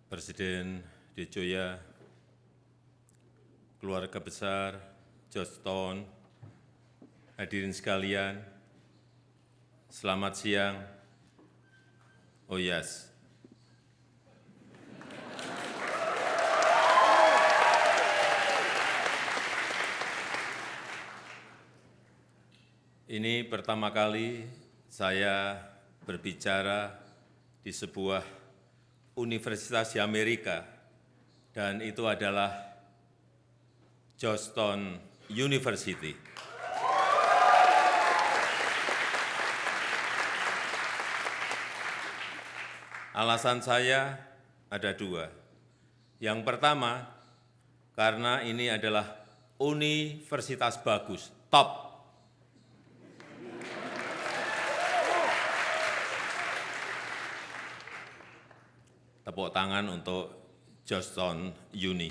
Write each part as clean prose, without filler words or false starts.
Presiden Dejoya, keluarga besar Georgetown, hadirin sekalian, selamat siang. Oh yes. Ini pertama kali saya berbicara di sebuah universitas di Amerika, dan itu adalah Georgetown University. Alasan saya ada dua. Yang pertama, karena ini adalah universitas bagus, top. Tepuk tangan untuk Georgetown Uni.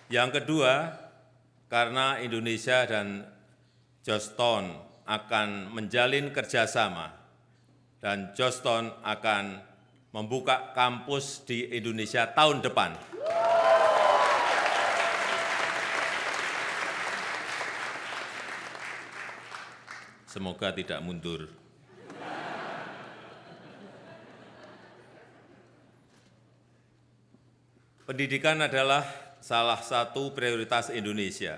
Yang kedua, karena Indonesia dan Georgetown akan menjalin kerjasama dan Georgetown akan membuka kampus di Indonesia tahun depan. Semoga tidak mundur. Pendidikan adalah salah satu prioritas Indonesia,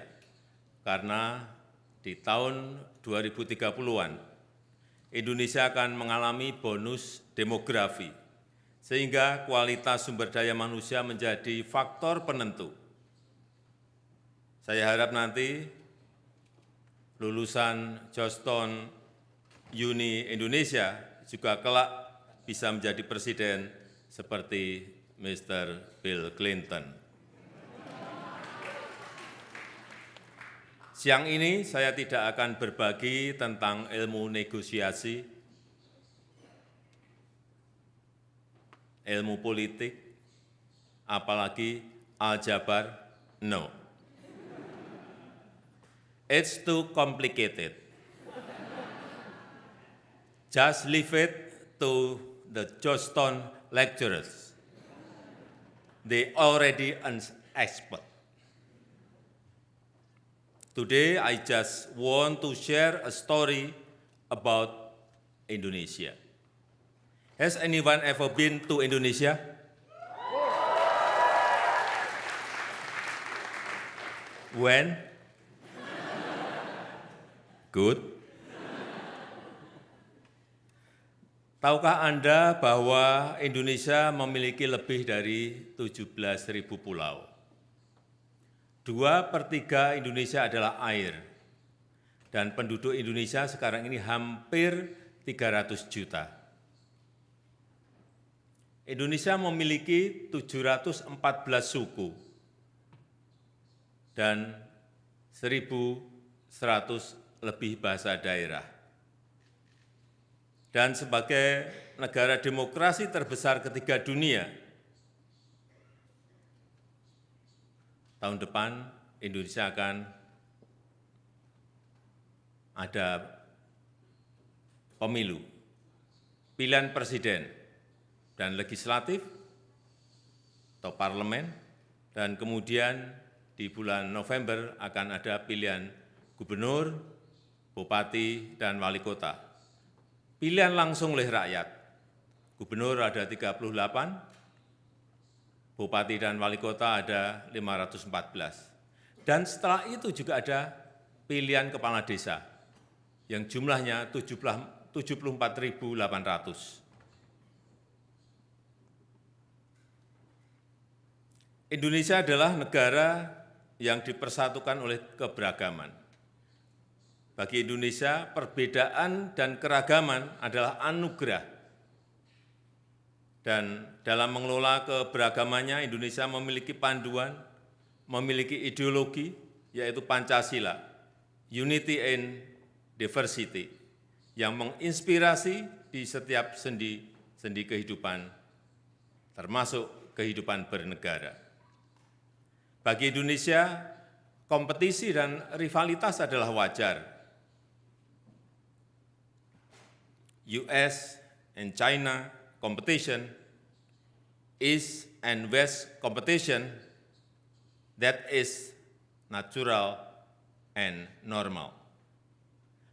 karena di tahun 2030-an, Indonesia akan mengalami bonus demografi, sehingga kualitas sumber daya manusia menjadi faktor penentu. Saya harap nanti lulusan Georgetown Uni Indonesia juga kelak bisa menjadi presiden seperti Mr. Bill Clinton. Siang ini saya tidak akan berbagi tentang ilmu negosiasi, ilmu politik, apalagi aljabar, no. It's too complicated. Just leave it to the Georgetown lecturers. They already an expert. Today, I just want to share a story about Indonesia. Has anyone ever been to Indonesia? When? Good. Tahukah Anda bahwa Indonesia memiliki lebih dari 17.000 pulau? 2/3 Indonesia adalah air, dan penduduk Indonesia sekarang ini hampir 300 juta. Indonesia memiliki 714 suku dan 1.100 lebih bahasa daerah. Dan sebagai negara demokrasi terbesar ketiga dunia, tahun depan Indonesia akan ada pemilu, pilihan presiden dan legislatif atau parlemen, dan kemudian di bulan November akan ada pilihan gubernur, bupati, dan wali kota. Pilihan langsung oleh rakyat. Gubernur ada 38, bupati dan wali kota ada 514. Dan setelah itu juga ada pilihan kepala desa yang jumlahnya 74.800. Indonesia adalah negara yang dipersatukan oleh keberagaman. Bagi Indonesia, perbedaan dan keragaman adalah anugerah. Dan dalam mengelola keberagamannya, Indonesia memiliki panduan, memiliki ideologi, yaitu Pancasila, Unity in Diversity, yang menginspirasi di setiap sendi-sendi kehidupan, termasuk kehidupan bernegara. Bagi Indonesia, kompetisi dan rivalitas adalah wajar. US and China competition, East and West competition, that is natural and normal.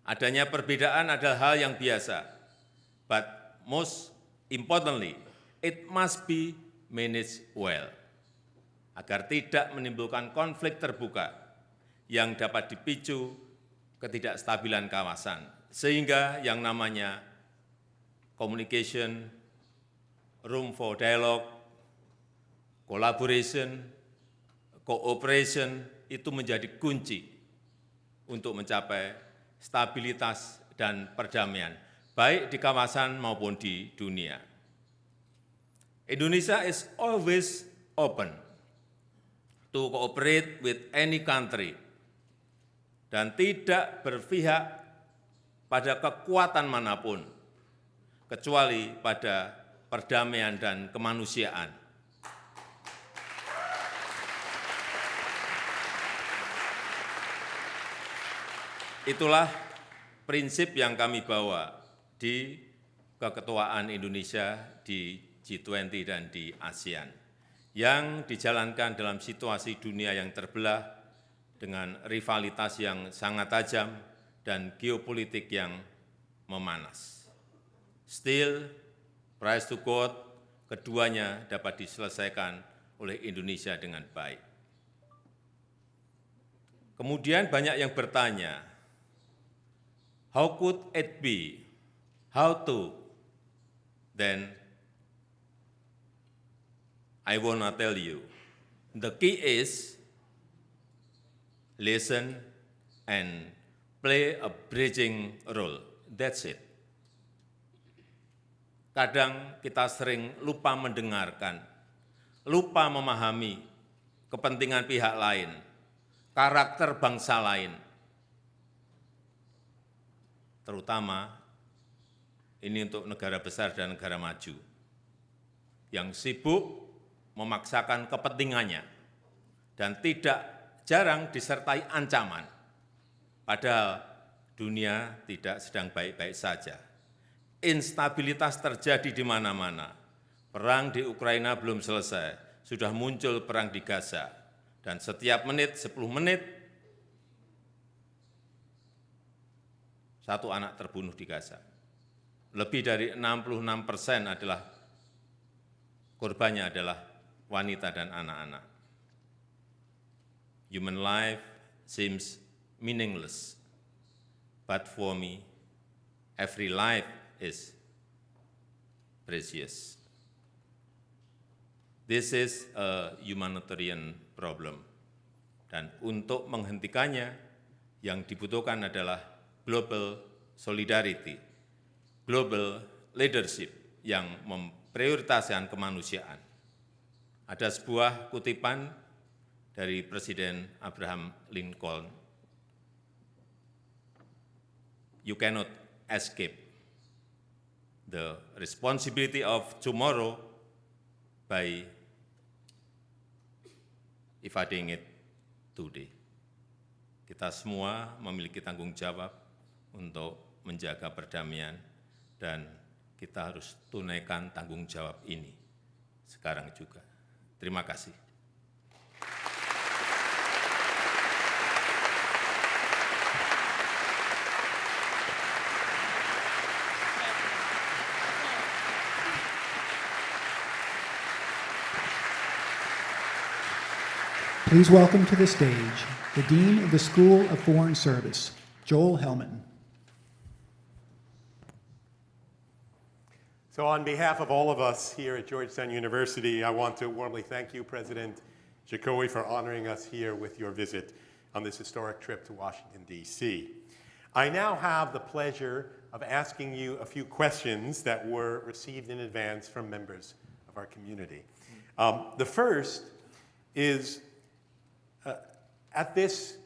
Adanya perbedaan adalah hal yang biasa, but most importantly, it must be managed well, agar tidak menimbulkan konflik terbuka yang dapat dipicu ketidakstabilan kawasan, sehingga yang namanya communication, room for dialogue, collaboration, cooperation itu menjadi kunci untuk mencapai stabilitas dan perdamaian, baik di kawasan maupun di dunia. Indonesia is always open to cooperate with any country dan tidak berpihak pada kekuatan manapun, kecuali pada perdamaian dan kemanusiaan. Itulah prinsip yang kami bawa di keketuaan Indonesia di G20 dan di ASEAN, yang dijalankan dalam situasi dunia yang terbelah dengan rivalitas yang sangat tajam dan geopolitik yang memanas. Still, praise to God, keduanya dapat diselesaikan oleh Indonesia dengan baik. Kemudian banyak yang bertanya, how could it be? How to? Then I want to tell you, the key is listen and play a bridging role. That's it. Kadang kita sering lupa mendengarkan, lupa memahami kepentingan pihak lain, karakter bangsa lain, terutama ini untuk negara besar dan negara maju yang sibuk memaksakan kepentingannya dan tidak jarang disertai ancaman, padahal dunia tidak sedang baik-baik saja. Instabilitas terjadi di mana-mana. Perang di Ukraina belum selesai, sudah muncul perang di Gaza, dan setiap menit, 10 menit, satu anak terbunuh di Gaza. Lebih dari 66% adalah korbannya adalah wanita dan anak-anak. Human life seems meaningless, but for me, every life is precious. This is a humanitarian problem, dan untuk menghentikannya, yang dibutuhkan adalah global solidarity, global leadership yang memprioritaskan kemanusiaan. Ada sebuah kutipan dari Presiden Abraham Lincoln, you cannot escape the responsibility of tomorrow by evading it today. Kita semua memiliki tanggung jawab untuk menjaga perdamaian, dan kita harus tunaikan tanggung jawab ini sekarang juga. Terima kasih. Please welcome to the stage the Dean of the School of Foreign Service, Joel Hellman. So on behalf of all of us here at Georgetown University, I want to warmly thank you, President Jokowi, for honoring us here with your visit on this historic trip to Washington, D.C. I now have the pleasure of asking you a few questions that were received in advance from members of our community. The first is, at this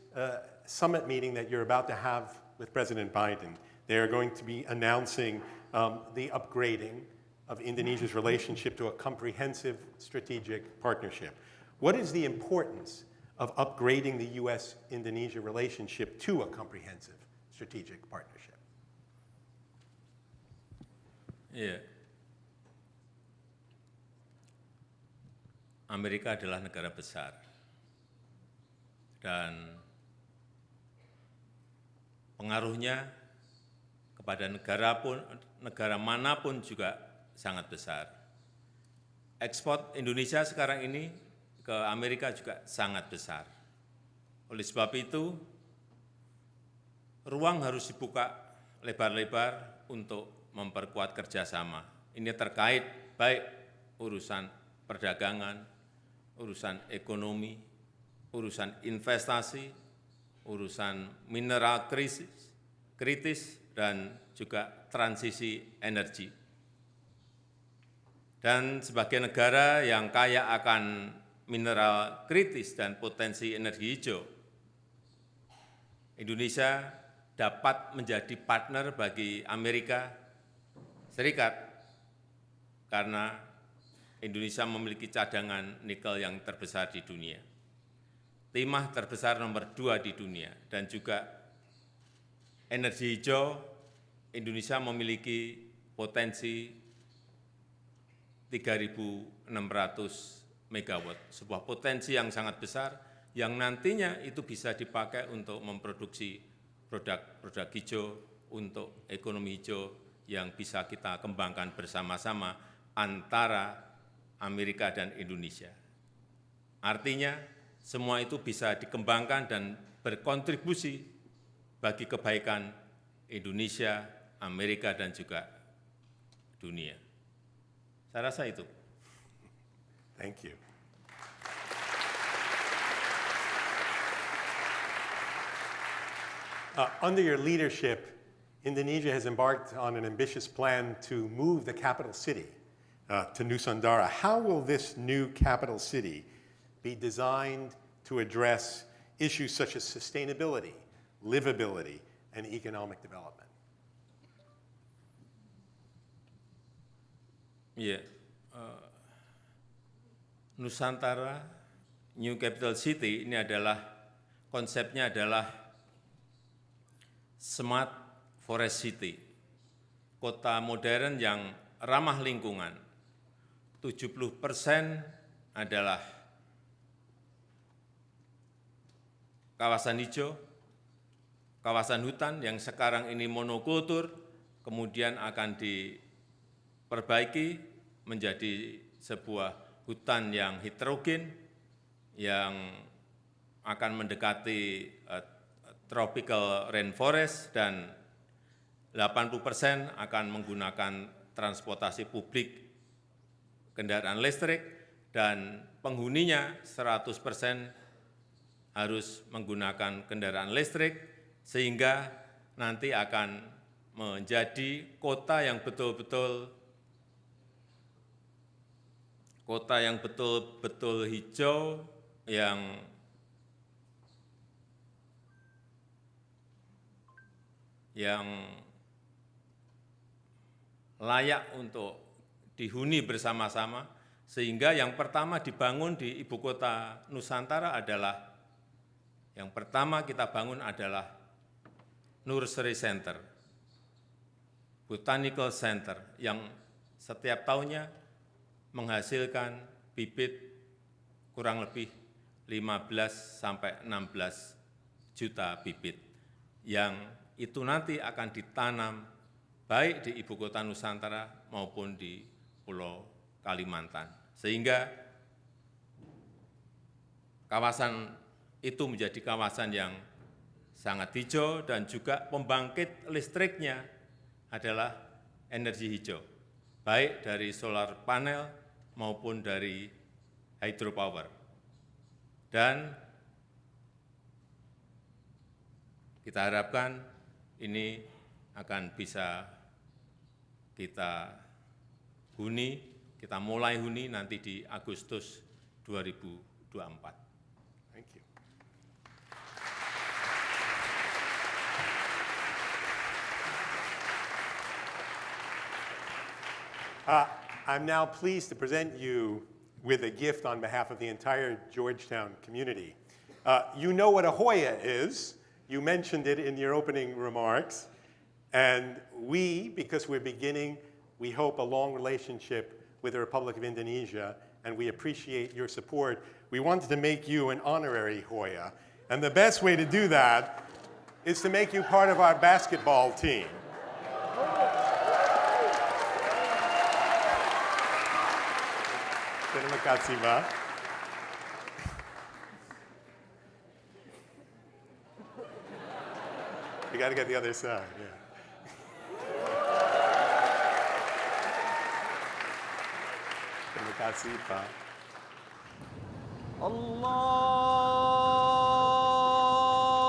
summit meeting that you're about to have with President Biden, they are going to be announcing the upgrading of Indonesia's relationship to a comprehensive strategic partnership. What is the importance of upgrading the U.S.-Indonesia relationship to a comprehensive strategic partnership? Iya. Amerika adalah negara besar dan pengaruhnya kepada negara manapun juga sangat besar. Ekspor Indonesia sekarang ini ke Amerika juga sangat besar. Oleh sebab itu, ruang harus dibuka lebar-lebar untuk memperkuat kerjasama. Ini terkait baik urusan perdagangan, urusan ekonomi, urusan investasi, urusan mineral kritis, dan juga transisi energi. Dan sebagai negara yang kaya akan mineral kritis dan potensi energi hijau, Indonesia dapat menjadi partner bagi Amerika Serikat karena Indonesia memiliki cadangan nikel yang terbesar di dunia, timah terbesar nomor 2 di dunia, dan juga energi hijau. Indonesia memiliki potensi 3.600 megawatt, sebuah potensi yang sangat besar yang nantinya itu bisa dipakai untuk memproduksi produk-produk hijau untuk ekonomi hijau yang bisa kita kembangkan bersama-sama antara Amerika dan Indonesia. Artinya, semua itu bisa dikembangkan dan berkontribusi bagi kebaikan Indonesia, Amerika, dan juga dunia. Saya rasa itu. Thank you. Under your leadership, Indonesia has embarked on an ambitious plan to move the capital city to Nusantara. How will this new capital city be designed to address issues such as sustainability, livability, and economic development? Iya, Nusantara New Capital City ini adalah konsepnya adalah Smart Forest City, kota modern yang ramah lingkungan. 70% adalah kawasan hijau, kawasan hutan yang sekarang ini monokultur, kemudian akan diperbaiki menjadi sebuah hutan yang heterogen, yang akan mendekati tropical rainforest, dan 80% akan menggunakan transportasi publik, kendaraan listrik, dan penghuninya 100% harus menggunakan kendaraan listrik, sehingga nanti akan menjadi kota yang betul-betul hijau, yang layak untuk dihuni bersama-sama, sehingga yang pertama dibangun di ibu kota Nusantara adalah, yang pertama kita bangun adalah Nursery Center, Botanical Center, yang setiap tahunnya menghasilkan bibit kurang lebih 15 sampai 16 juta bibit, yang itu nanti akan ditanam baik di ibu kota Nusantara maupun di Pulau Kalimantan, sehingga kawasan itu menjadi kawasan yang sangat hijau, dan juga pembangkit listriknya adalah energi hijau, baik dari solar panel maupun dari hydropower. Dan kita harapkan ini akan bisa kita huni, kita mulai huni nanti di Agustus 2024. Thank you. I'm now pleased to present you with a gift on behalf of the entire Georgetown community. You know what a Hoya is. You mentioned it in your opening remarks. And we, because we're beginning We hope a long relationship with the Republic of Indonesia, and we appreciate your support. We wanted to make you an honorary Hoya, and the best way to do that is to make you part of our basketball team. Terima kasih, Pak. You got to get the other side, yeah. Terima kasih, Pak.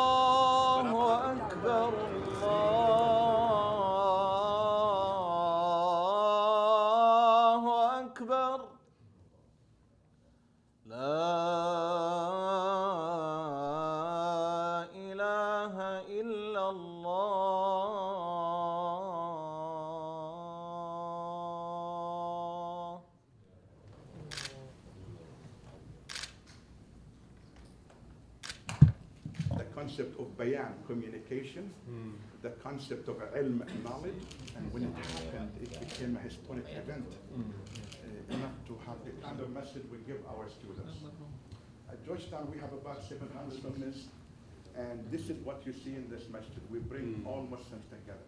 الله أكبر الله أكبر لا إله إلا الله the concept of bayan, communication, the concept of ilm, knowledge, and when it happened, it became a historic event, enough to have the kind of message we give our students. At Georgetown, we have about 700 Muslims, and this is what you see in this masjid. We bring all Muslims together.